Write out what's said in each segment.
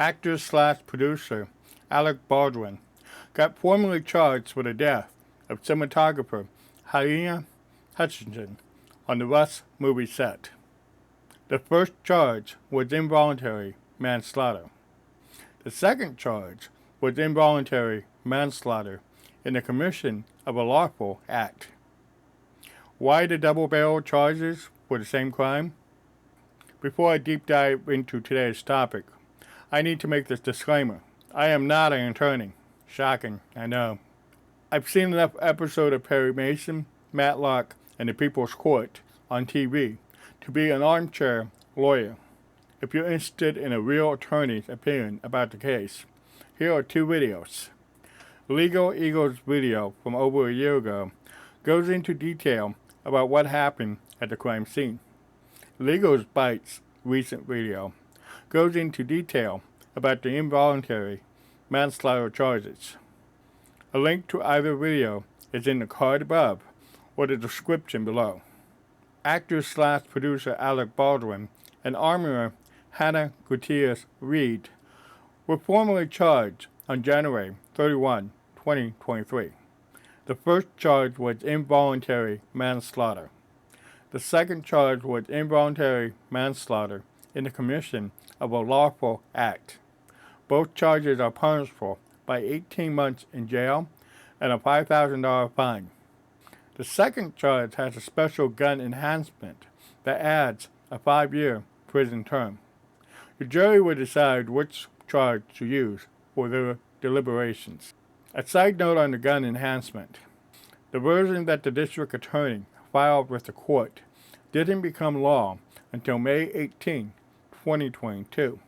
Actor/producer Alec Baldwin got formally charged with the death of cinematographer Halyna Hutchins on the Rust movie set. The first charge was involuntary manslaughter. The second charge was involuntary manslaughter in the commission of a lawful act. Why the double-barrel charges for the same crime? Before I deep dive into today's topic, I need to make this disclaimer. I am not an attorney. Shocking, I know. I've seen enough episodes of Perry Mason, Matlock, and the People's Court on TV to be an armchair lawyer. If you're interested in a real attorney's opinion about the case, here are two videos. Legal Eagle's video from over a year ago goes into detail about what happened at the crime scene. Legal Bite's recent video goes into detail about the involuntary manslaughter charges. A link to either video is in the card above or the description below. Actor/producer Alec Baldwin and armorer Halyna Gutierrez-Reed were formally charged on January 31, 2023. The first charge was involuntary manslaughter. The second charge was involuntary manslaughter in the commission of a lawful act. Both charges are punishable by 18 months in jail and a $5,000 fine. The second charge has a special gun enhancement that adds a 5-year prison term. The jury will decide which charge to use for their deliberations. A side note on the gun enhancement. The version that the district attorney filed with the court didn't become law until May 18, 2022.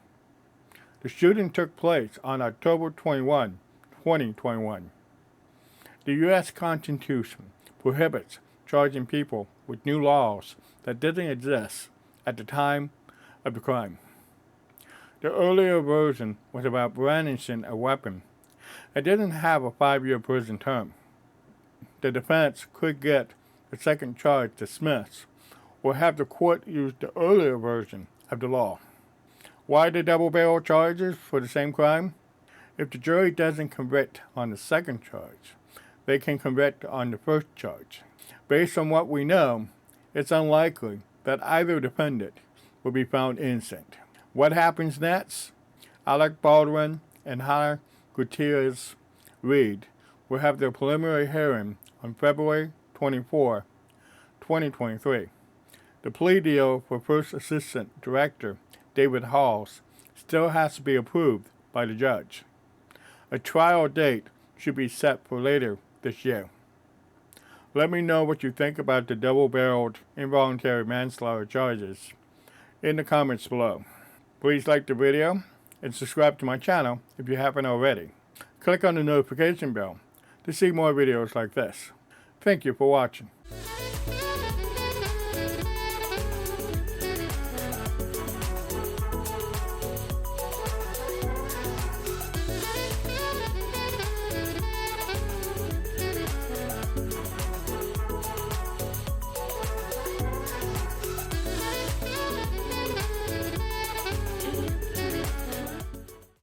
The shooting took place on October 21, 2021. The U.S. Constitution prohibits charging people with new laws that didn't exist at the time of the crime. The earlier version was about brandishing a weapon. It didn't have a 5-year prison term. The defense could get the second charge dismissed or have the court use the earlier version of the law. Why the double-barrel charges for the same crime? If the jury doesn't convict on the second charge, they can convict on the first charge. Based on what we know, it's unlikely that either defendant will be found innocent. What happens next? Alec Baldwin and Halyna Gutierrez-Reed will have their preliminary hearing on February 24, 2023. The plea deal for First Assistant Director David Halls still has to be approved by the judge. A trial date should be set for later this year. Let me know what you think about the double-barreled involuntary manslaughter charges in the comments below. Please like the video and subscribe to my channel if you haven't already. Click on the notification bell to see more videos like this. Thank you for watching.